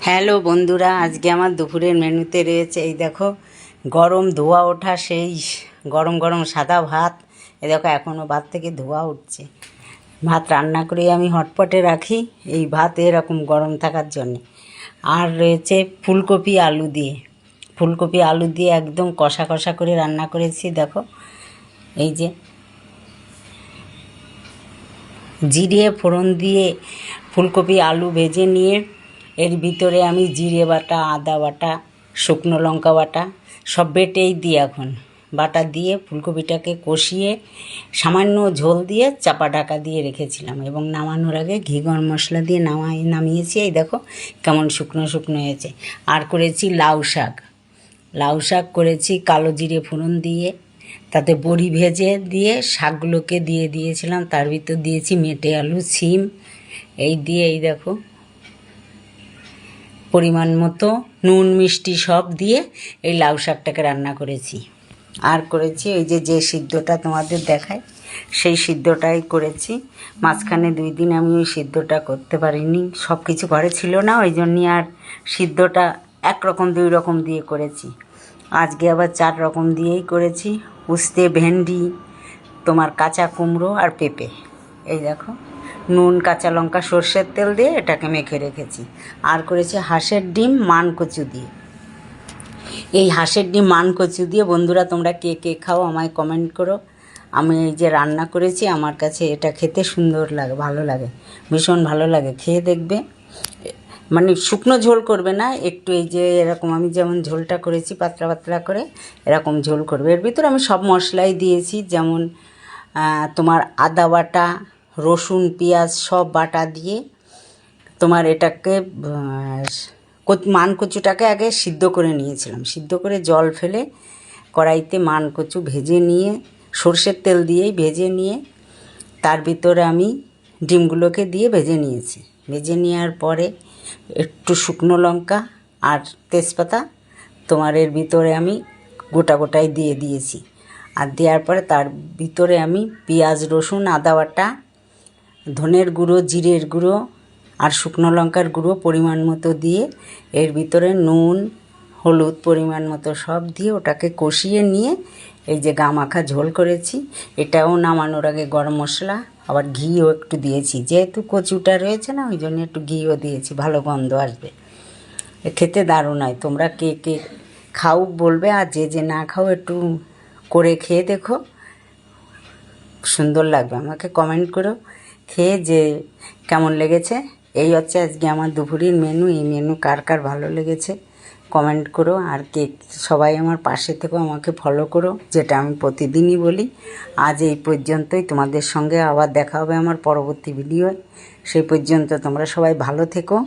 Hello বন্ধুরা, আজকে আমার দুপুরের মেনুতে রয়েছে এই দেখো গরম ধোয়া ওঠা সেই গরম গরম সাদা ভাত। এই দেখো এখনও ভাত থেকে ধোয়া উঠছে। ভাত রান্না করে আমি হটপটে রাখি এই ভাত এরকম গরম থাকার জন্যে। আর রয়েছে ফুলকপি আলু দিয়ে একদম কষা কষা করে রান্না করেছি। দেখো এই যে জিরে ফোড়ন দিয়ে ফুলকপি আলু ভেজে নিয়ে এর ভিতরে আমি জিরে বাটা, আদা বাটা, শুকনো লঙ্কা বাটা সব বেটেই দিই। এখন বাটা দিয়ে ফুলকপিটাকে কষিয়ে সামান্য ঝোল দিয়ে চাপা ঢাকা দিয়ে রেখেছিলাম এবং নামানোর আগে ঘি গরম মশলা দিয়ে নামিয়েছি। এই দেখো কেমন শুকনো শুকনো হয়েছে। আর করেছি লাউ শাক করেছি কালো জিরে ফোড়ন দিয়ে, তাতে বড়ি ভেজে দিয়ে শাকগুলোকে দিয়ে দিয়েছিলাম। তার ভিতর দিয়েছি মেটে আলু, সিম এই দিয়ে এই দেখো পরিমাণ মতো নুন মিষ্টি সব দিয়ে এই লাউ শাকটাকে রান্না করেছি। আর করেছি ওই যে সিদ্ধটা তোমাদের দেখায় সেই সিদ্ধটাই করেছি। মাঝখানে 2 দিন আমি ওই সিদ্ধটা করতে পারিনি, সব কিছু ঘরে ছিল না, ওই জন্যই আর সিদ্ধটা 1 রকম 2 রকম দিয়ে করেছি। আজকে আবার 4 রকম দিয়েই করেছি। উস্তে, ভেন্ডি, তোমার কাঁচা কুমড়ো আর পেঁপে। এই দেখো নুন, কাঁচা লঙ্কা, সর্ষের তেল দিয়ে এটাকে মেখে রেখেছি। আর করেছি হাঁসের ডিম মানকচু দিয়ে। এই হাঁসের ডিম মানকচু দিয়ে বন্ধুরা তোমরা কে কে খাও আমায় কমেন্ট করো। আমি এই যে রান্না করেছি, আমার কাছে এটা খেতে সুন্দর লাগে, ভালো লাগে, ভীষণ ভালো লাগে। খেয়ে দেখবে, মানে শুকনো ঝোল করবে না, একটু এই যে এরকম আমি যেমন ঝোলটা করেছি পাতলা পাতলা করে এরকম ঝোল করবে। এর ভিতরে আমি সব মশলাই দিয়েছি, যেমন তোমার আদা বাটা, রসুন, পেঁয়াজ সব বাটা দিয়ে তোমার এটাকে মানকচুটাকে আগে সিদ্ধ করে নিয়েছিলাম। সিদ্ধ করে জল ফেলে কড়াইতে মানকচু ভেজে নিয়ে সর্ষের তেল দিয়েই ভেজে নিয়ে তার ভিতরে আমি ডিমগুলোকে দিয়ে ভেজে নিয়েছি। ভেজে নেওয়ার পরে একটু শুকনো লঙ্কা আর তেজপাতা তোমার এর ভিতরে আমি গোটাই দিয়ে দিয়েছি। আর দেওয়ার পরে তার ভিতরে আমি পেঁয়াজ, রসুন, আদা বাটা, ধনের গুঁড়ো, জিরের গুঁড়ো আর শুকনো লঙ্কার গুঁড়ো পরিমাণ মতো দিয়ে এর ভিতরে নুন, হলুদ পরিমাণ মতো সব দিয়ে ওটাকে কষিয়ে নিয়ে এই যে গামাখা ঝোল করেছি। এটাও নামানোর আগে গরম মশলা আবার ঘিও একটু দিয়েছি, যেহেতু কচুটা রয়েছে না ওই জন্য একটু ঘিও দিয়েছি, ভালো গন্ধ আসবে। খেতে দারুণ হয়। তোমরা কে কে খাও বলবে, আর যে না খাও একটু করে খেয়ে দেখো, সুন্দর লাগবে। আমাকে কমেন্ট করো খেয়ে যে কেমন লেগেছে। এই হচ্ছে আজকে আমার দুপুরের মেনু। এই মেনু কার কার ভালো লেগেছে কমেন্ট করো। আর কে সবাই আমার পাশে থেকেও আমাকে ফলো করো, যেটা আমি প্রতিদিনই বলি। আজ এই পর্যন্তই, তোমাদের সঙ্গে আবার দেখা হবে আমার পরবর্তী ভিডিওয়। সেই পর্যন্ত তোমরা সবাই ভালো থেকো।